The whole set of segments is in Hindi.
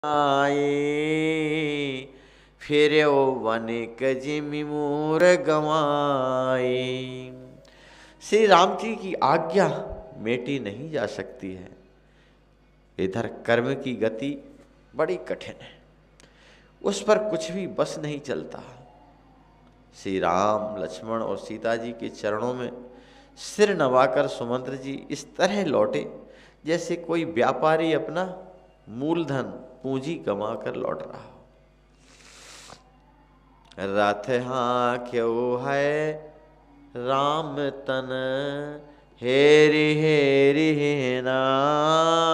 आए फिर ओ वनिक जिमि मोर गवाए। श्री राम जी की आज्ञा मेटी नहीं जा सकती है। इधर कर्म की गति बड़ी कठिन है, उस पर कुछ भी बस नहीं चलता। श्री राम लक्ष्मण और सीता जी के चरणों में सिर नवाकर सुमंत्र जी इस तरह लौटे जैसे कोई व्यापारी अपना मूलधन पूंजी कमा कर लौट रहा हो। रथ हाँ क्यों है राम तन हेरि हेरि नाय,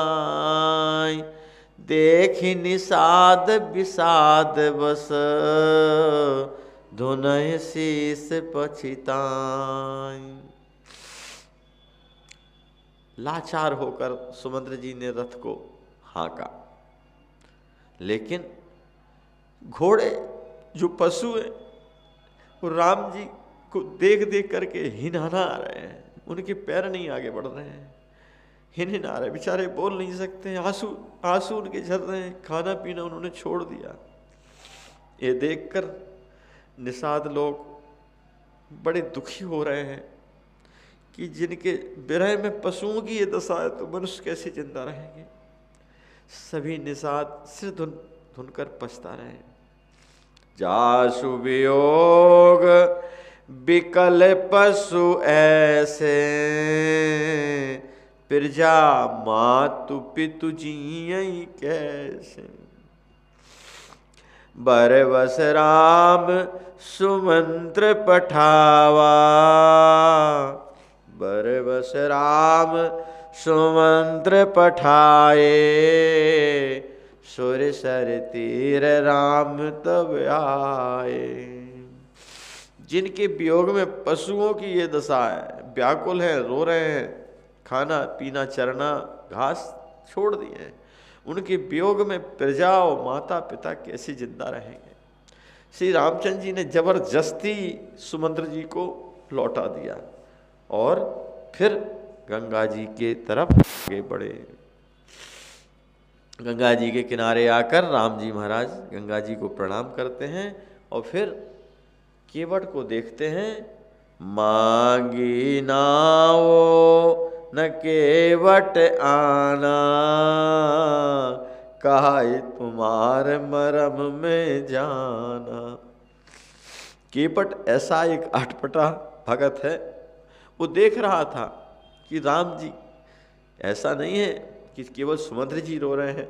देखि निषाद विषाद बस धुनहि शीस पछिताय। लाचार होकर सुमंत्र जी ने रथ को हाँका, लेकिन घोड़े जो पशु है वो राम जी को देख देख करके हिनहना आ रहे हैं, उनके पैर नहीं आगे बढ़ रहे हैं, हिनहिना आ रहे, बेचारे बोल नहीं सकते, आंसू आंसू उनके झर रहे हैं, खाना पीना उन्होंने छोड़ दिया। ये देखकर निषाद लोग बड़े दुखी हो रहे हैं कि जिनके विरह में पशुओं की ये दशा है तो मनुष्य कैसे जिंदा रहेंगे। सभी निषाद सिर धुन कर पछता रहे हैं। जासु वियोग विकल पशु ऐसे, प्रजा मातु पितु जियई कैसे। बरबस राम सुमंत्र पठावा, बरबस राम सुमंत्र पठाए, सुर सर तीर राम तब आए। जिनके वियोग में पशुओं की ये दशा है, व्याकुल है, रो रहे हैं, खाना पीना चरना घास छोड़ दिए हैं, उनके वियोग में प्रजा और माता पिता कैसे जिंदा रहेंगे। श्री रामचंद्र जी ने जबरदस्ती सुमंत्र जी को लौटा दिया और फिर गंगा जी के तरफ आगे बढ़े। गंगा जी के किनारे आकर राम जी महाराज गंगा जी को प्रणाम करते हैं और फिर केवट को देखते हैं। मांगी नाओ न केवट आना, कहा तुम्हार मरम में जाना। केवट ऐसा एक अटपटा भगत है, वो देख रहा था कि राम जी ऐसा नहीं है कि केवल सुमंत्र जी रो रहे हैं,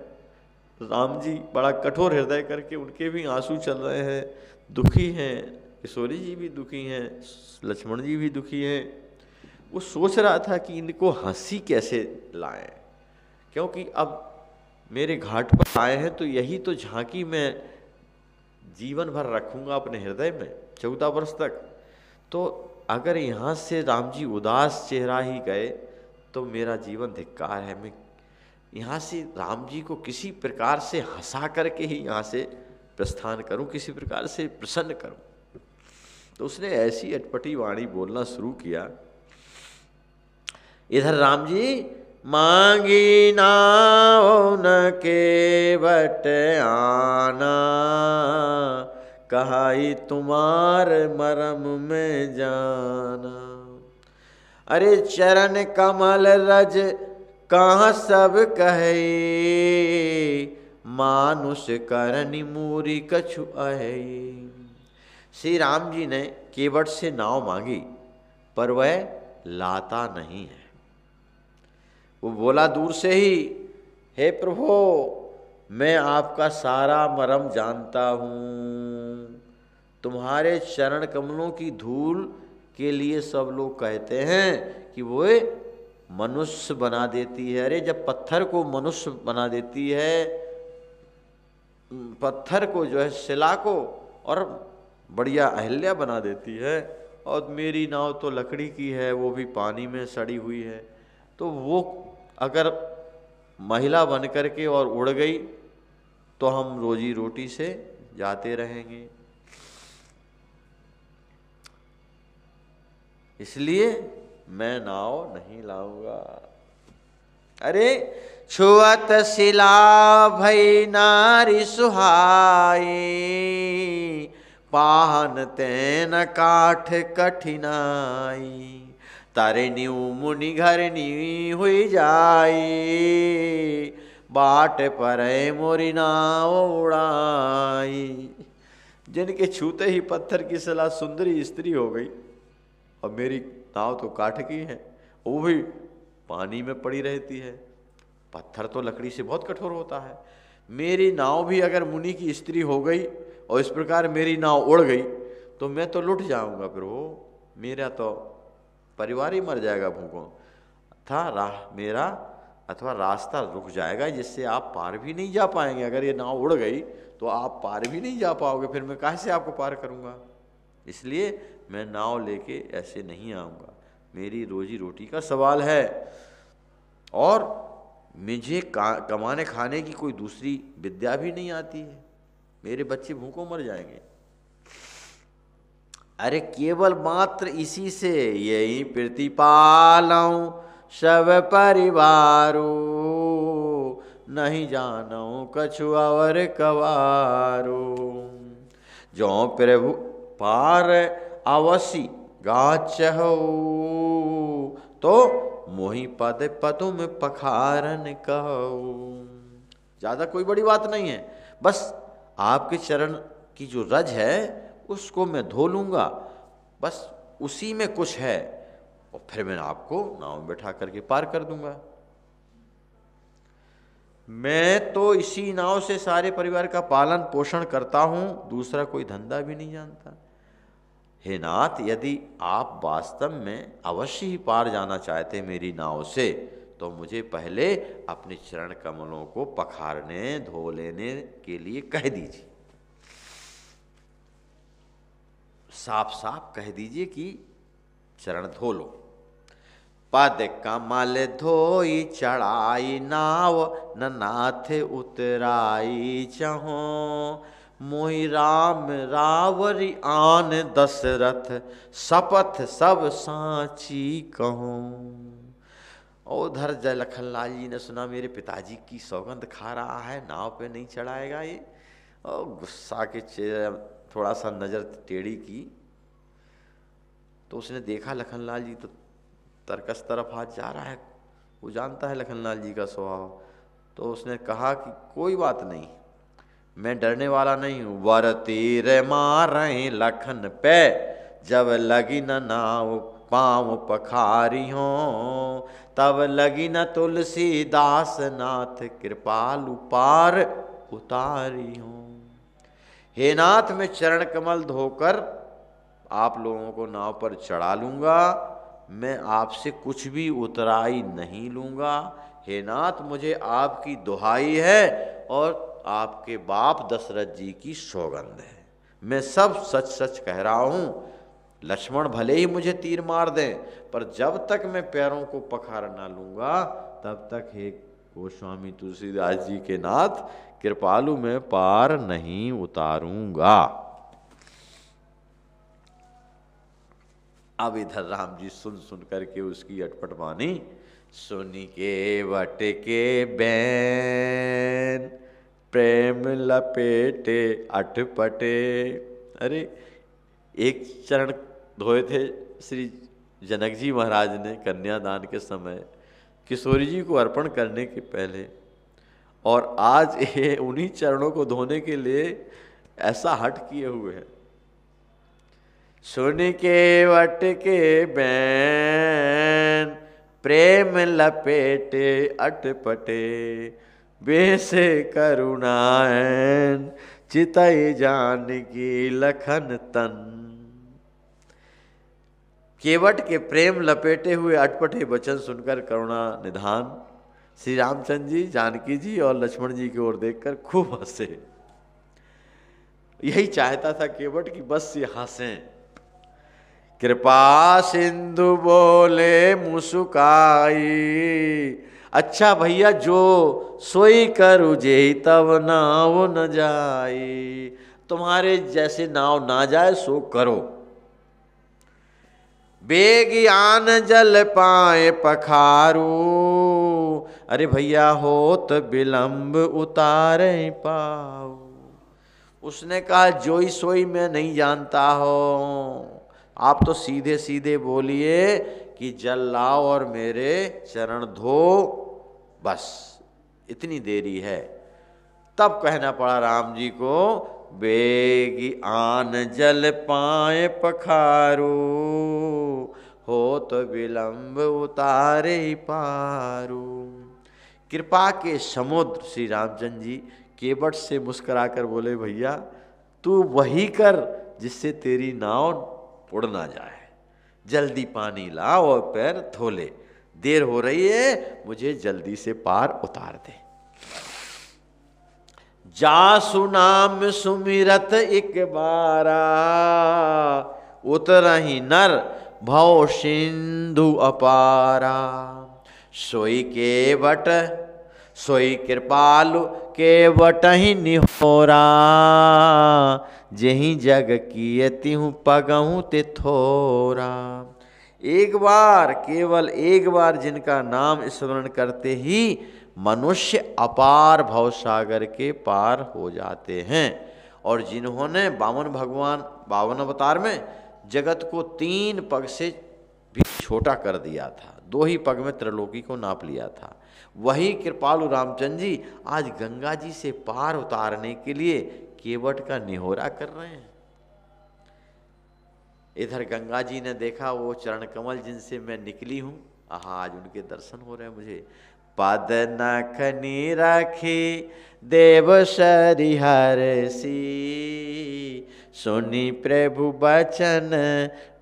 राम जी बड़ा कठोर हृदय करके उनके भी आंसू चल रहे हैं, दुखी हैं, किशोरी जी भी दुखी हैं, लक्ष्मण जी भी दुखी हैं। वो सोच रहा था कि इनको हंसी कैसे लाएं, क्योंकि अब मेरे घाट पर आए हैं तो यही तो झांकी मैं जीवन भर रखूंगा अपने हृदय में 14 वर्ष तक। तो अगर यहाँ से राम जी उदास चेहरा ही गए तो मेरा जीवन धिक्कार है। मैं यहाँ से राम जी को किसी प्रकार से हंसा करके ही यहाँ से प्रस्थान करूं, किसी प्रकार से प्रसन्न करूं। तो उसने ऐसी अटपटी वाणी बोलना शुरू किया। इधर राम जी मांगी नाओ न केवट आना, कहाई तुम्हार मरम में जाना। अरे चरण कमल रज कहाँ सब कहे, मानुष करनि मूरी कछु अहे। श्री राम जी ने केवट से नाव मांगी पर वह लाता नहीं है। वो बोला दूर से ही, हे प्रभु मैं आपका सारा मरम जानता हूँ, तुम्हारे चरण कमलों की धूल के लिए सब लोग कहते हैं कि वो मनुष्य बना देती है। अरे जब पत्थर को मनुष्य बना देती है, पत्थर को जो है शिला को और बढ़िया अहिल्या बना देती है, और मेरी नाव तो लकड़ी की है, वो भी पानी में सड़ी हुई है, तो वो अगर महिला बन करके और उड़ गई तो हम रोजी रोटी से जाते रहेंगे। इसलिए मैं नाव नहीं लाऊंगा। अरे छुअत शिला भई नारी सुहाई, पाहन तेन काठ कठिनाई, तारे न्यू मुनि घर नी हुई जाई, बाट पर मोरी नाव उड़ाई। जिनके छूते ही पत्थर की शिला सुंदरी स्त्री हो गई, और मेरी नाव तो काठ की है, वो भी पानी में पड़ी रहती है। पत्थर तो लकड़ी से बहुत कठोर होता है, मेरी नाव भी अगर मुनि की स्त्री हो गई और इस प्रकार मेरी नाव उड़ गई तो मैं तो लुट जाऊंगा, फिर वो मेरा तो परिवार ही मर जाएगा भूखों था, राह मेरा अथवा रास्ता रुक जाएगा, जिससे आप पार भी नहीं जा पाएंगे। अगर ये नाव उड़ गई तो आप पार भी नहीं जा पाओगे, फिर मैं काहे से आपको पार करूंगा। इसलिए मैं नाव लेके ऐसे नहीं आऊँगा, मेरी रोजी रोटी का सवाल है, और मुझे कमाने खाने की कोई दूसरी विद्या भी नहीं आती है, मेरे बच्चे भूखों मर जाएंगे। अरे केवल मात्र इसी से यही प्रतिपालऊं सब परिवारो, नहीं जानऊं कछु और कवारो। जो प्रभु पार अवसी गाचहु, तो मोहि पद पदुम पखारन कहूं। ज्यादा कोई बड़ी बात नहीं है, बस आपके चरण की जो रज है उसको मैं धो लूंगा, बस उसी में कुछ है, और फिर मैं आपको नाव में बैठा करके पार कर दूंगा। मैं तो इसी नाव से सारे परिवार का पालन पोषण करता हूं, दूसरा कोई धंधा भी नहीं जानता। हे नाथ, यदि आप वास्तव में अवश्य ही पार जाना चाहते मेरी नाव से, तो मुझे पहले अपने चरण कमलों को पखारने धो लेने के लिए कह दीजिए। साफ साफ कह दीजिए कि चरण धो लो। पद कमल धोई चढ़ाई नाव, न नाथ उतराई चहो, मोहि राम रावरी आन दशरथ, शपथ सब सांची कहूँ। और उधर जय लखनलाल जी ने सुना मेरे पिताजी की सौगंध खा रहा है, नाव पे नहीं चढ़ाएगा ये, और गुस्सा के चेहरे थोड़ा सा नजर टेढ़ी की, तो उसने देखा लखनलाल जी तो तरकस तरफ हाथ जा रहा है, वो जानता है लखनलाल जी का स्वभाव, तो उसने कहा कि कोई बात नहीं, मैं डरने वाला नहीं हूँ। वर तीर मारे लखन पे, जब लगी न नाव पाँव पखारी हो, तब लगी न तुलसीदास नाथ, कृपालु पार उतारी हो। हे नाथ, मैं चरण कमल धोकर आप लोगों को नाव पर चढ़ा लूंगा, मैं आपसे कुछ भी उतराई नहीं लूंगा। हे नाथ, मुझे आपकी दुहाई है और आपके बाप दशरथ जी की सौगंध है, मैं सब सच सच कह रहा हूँ। लक्ष्मण भले ही मुझे तीर मार दें, पर जब तक मैं पैरों को पखार ना लूंगा तब तक हे गोस्वामी तुलसीदास जी के नाथ, कृपालु में पार नहीं उतारूंगा। अब इधर राम जी सुन सुन करके उसकी अटपट वाणी, सुनी के वट के बैन, प्रेम लपेटे अटपटे। अरे एक चरण धोए थे श्री जनक जी महाराज ने कन्यादान के समय, किशोरी जी को अर्पण करने के पहले, और आज ये उन्हीं चरणों को धोने के लिए ऐसा हट किए हुए हैं। सुन के वट के बैन, प्रेम लपेटे अटपटे, बेसे करुणाएन, चितई जानकी लखन तन। केवट के प्रेम लपेटे हुए अटपटे वचन सुनकर करुणा निधान श्री रामचंद्र जी, जानकी जी और लक्ष्मण जी की ओर देखकर खूब हंसे। यही चाहता था केवट की बस ये हंसें। कृपा सिंधु बोले मुस्काई, अच्छा भैया जो सोई करू जे तब नाव न जाई, तुम्हारे जैसे नाव ना जाए सो करो। बेगियान जल पाए पखारू, अरे भैया होत विलंब उतारे पाऊ। उसने कहा जोई सोई मैं नहीं जानता हो, आप तो सीधे सीधे बोलिए कि जल लाओ और मेरे चरण धो, बस इतनी देरी है। तब कहना पड़ा राम जी को, बेगी आन जल पाए पखारू, हो तो विलंब उतारे पारू। कृपा के समुद्र श्री रामचंद्र जी केवट से मुस्कुराकर बोले, भैया तू वही कर जिससे तेरी नाव उड़ ना जाए, जल्दी पानी ला और पैर धो ले, देर हो रही है, मुझे जल्दी से पार उतार दे। जासु नाम सुमिरत एक बारा, उतरहि नर भव सिंधु अपारा। सोई केवट सोई कृपालु केवट ही निहोरा, जेहि जग कियति हूँ पगहूँ ते थोरा। एक बार, केवल एक बार जिनका नाम स्मरण करते ही मनुष्य अपार भवसागर के पार हो जाते हैं। और जिन्होंने बावन अवतार में जगत को 3 पग से भी छोटा कर दिया था, 2 ही पग में त्रिलोकी को नाप लिया था, वही कृपालु रामचंद्र जी आज गंगा जी से पार उतारने के लिए केवट का निहोरा कर रहे हैं। इधर गंगा जी ने देखा वो चरण कमल जिनसे मैं निकली हूँ, आज उनके दर्शन हो रहे हैं मुझे। पद नखनी रखी देव सरिहर सी, सुनी प्रभु बचन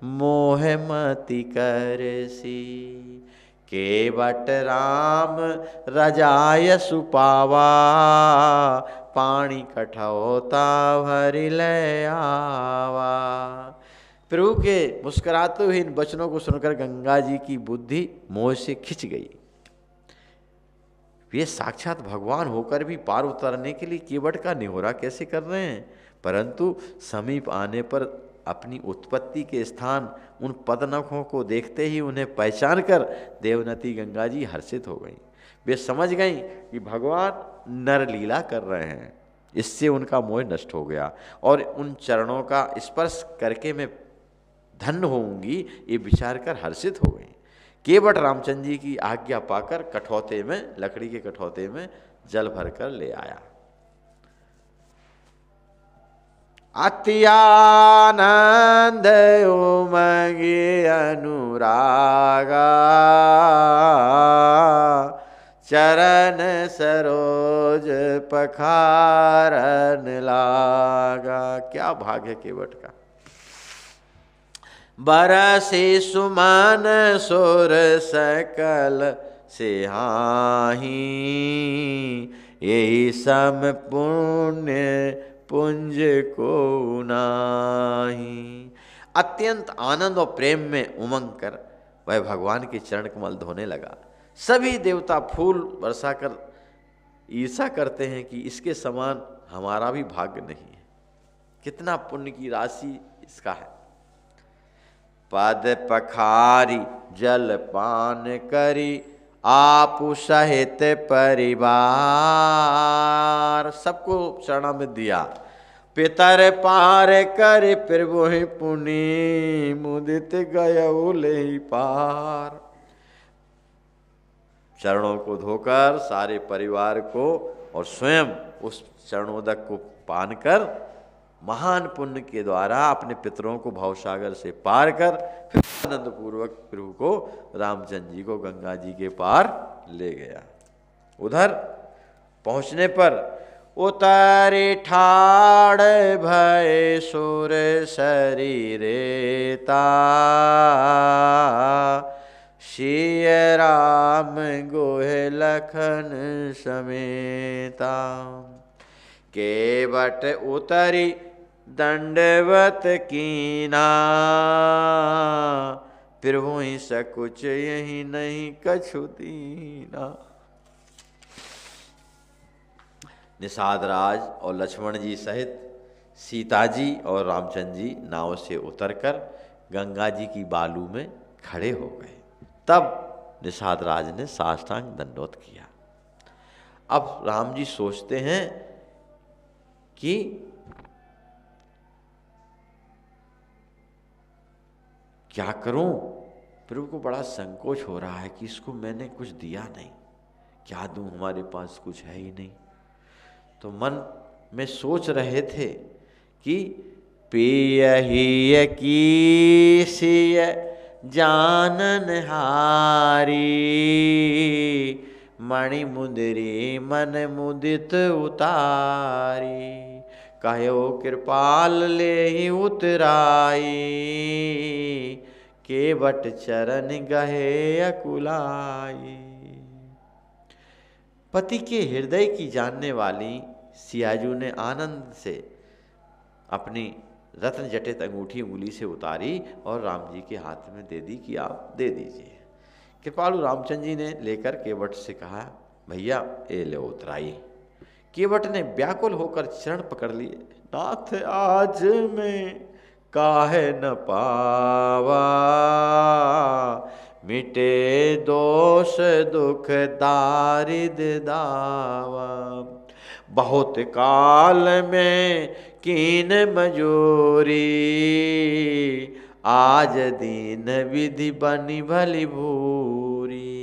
मोह मति करसी। केवट राम रजाय सुपावा, पानी कठौता भरि ले आवा। प्रभु के मुस्कुराते हुए इन वचनों को सुनकर गंगा जी की बुद्धि मोह से खिंच गई। वे साक्षात भगवान होकर भी पार उतारने के लिए केवट का निहोरा कैसे कर रहे हैं, परंतु समीप आने पर अपनी उत्पत्ति के स्थान उन पदनखों को देखते ही उन्हें पहचान कर देवनती गंगा जी हर्षित हो गईं। वे समझ गईं कि भगवान नरलीला कर रहे हैं, इससे उनका मोह नष्ट हो गया और उन चरणों का स्पर्श करके मैं धन्य होऊंगी, ये विचार कर हर्षित हो गई। केवट रामचंद्र जी की आज्ञा पाकर कठौते में, लकड़ी के कठौते में जल भरकर ले आया। अत्यानंद उमंगे अनुरागा, चरण सरोज पखारन लागा। क्या भाग्य केवट का। बरसे सुमन सुर सकल सिहाही, यही सम पुण्य पुंज को नाही। अत्यंत आनंद और प्रेम में उमंग कर वह भगवान के चरण कमल धोने लगा। सभी देवता फूल बरसाकर ईर्षा करते हैं कि इसके समान हमारा भी भाग्य नहीं है, कितना पुण्य की राशि इसका है। पद पखारी जल पान करी, आप सहित परिवार। सबको चरणामृत दिया। पितर पार कर प्रभु पुनि, मुदित गयो ले पार। चरणों को धोकर सारे परिवार को और स्वयं उस चरणोदक को पान कर महान पुण्य के द्वारा अपने पितरों को भवसागर से पार कर फिर आनंद पूर्वक प्रभु को रामचंद्र जी को गंगा जी के पार ले गया। उधर पहुंचने पर उतारे ठाड़ भय सुर शरीरेता, सिय राम गोहे लखन समेता। केवट उतरी दंडवत कीना, प्रभु ही सकुच यही नहीं कछु दीना। निषाद राज और लक्ष्मण जी सहित सीता जी और रामचंद्र जी नाव से उतरकर गंगा जी की बालू में खड़े हो गए। तब निषाद राज ने साष्टांग दंडोत किया। अब राम जी सोचते हैं कि क्या करूं, प्रभु को बड़ा संकोच हो रहा है कि इसको मैंने कुछ दिया नहीं, क्या दूं, हमारे पास कुछ है ही नहीं। तो मन में सोच रहे थे कि पियहिय की सिय जानन हारी, मणि मुंदरी मन मुदित उतारी, कहो कृपाल ले ही उतराई, केवट चरण गहे अकुलाई। पति के हृदय की जानने वाली सियाजू ने आनंद से अपनी रत्न जटित अंगूठी उंगली से उतारी और राम जी के हाथ में दे दी कि आप दे दीजिए। कृपालु रामचंद्र जी ने लेकर केवट से कहा, भैया ये ले उतराई। केवट ने व्याकुल होकर चरण पकड़ लिए। नाथ आज मैं काहे न पावा, मिटे दोष दुख दारिद दावा, बहुत काल में कीन मजूरी, आज दीन विधि बनी भली भूरी।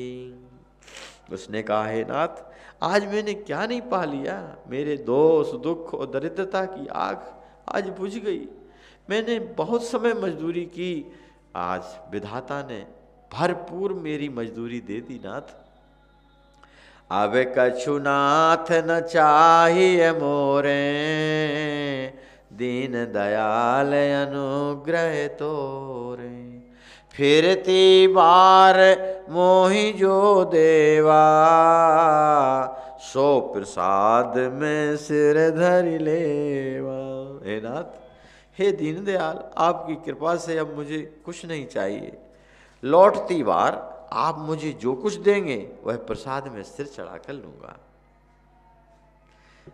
उसने कहा, हे नाथ, आज मैंने क्या नहीं पा लिया, मेरे दोष दुख और दरिद्रता की आग आज बुझ गई। मैंने बहुत समय मजदूरी की, आज विधाता ने भरपूर मेरी मजदूरी दे दी नाथ। अब कछु नाथ न चाहिए मोरे, दीन दयाल अनुग्रह तोरे, फिरती बार मोहि जो देवा, सो प्रसाद में सिर धरि लेवा। हे नाथ, हे दीनदयाल, आपकी कृपा से अब मुझे कुछ नहीं चाहिए। लौटती बार आप मुझे जो कुछ देंगे वह प्रसाद में सिर चढ़ा कर लूंगा।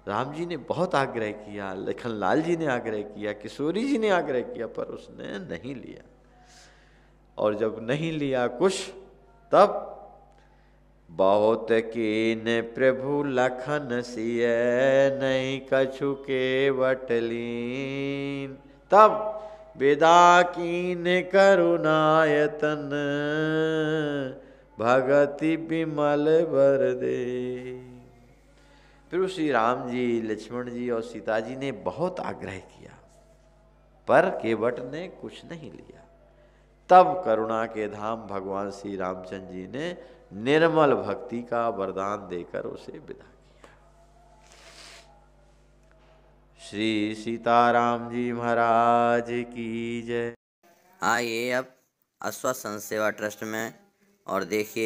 राम जी ने बहुत आग्रह किया, लखनलाल जी ने आग्रह किया, किशोरी जी ने आग्रह किया, पर उसने नहीं लिया। और जब नहीं लिया कुछ, तब बहुत कीन प्रभु लखन सिय, नहीं कछु केवट लीन, तब विदा कीन करुणायतन, भगति विमल बर दे। फिर श्री राम जी, लक्ष्मण जी और सीता जी ने बहुत आग्रह किया, पर केवट ने कुछ नहीं लिया। तब करुणा के धाम भगवान श्री रामचंद्र जी ने निर्मल भक्ति का वरदान देकर उसे विदा किया। श्री सीताराम जी महाराज की जय। आइए अब आश्वासन सेवा ट्रस्ट में और देखिए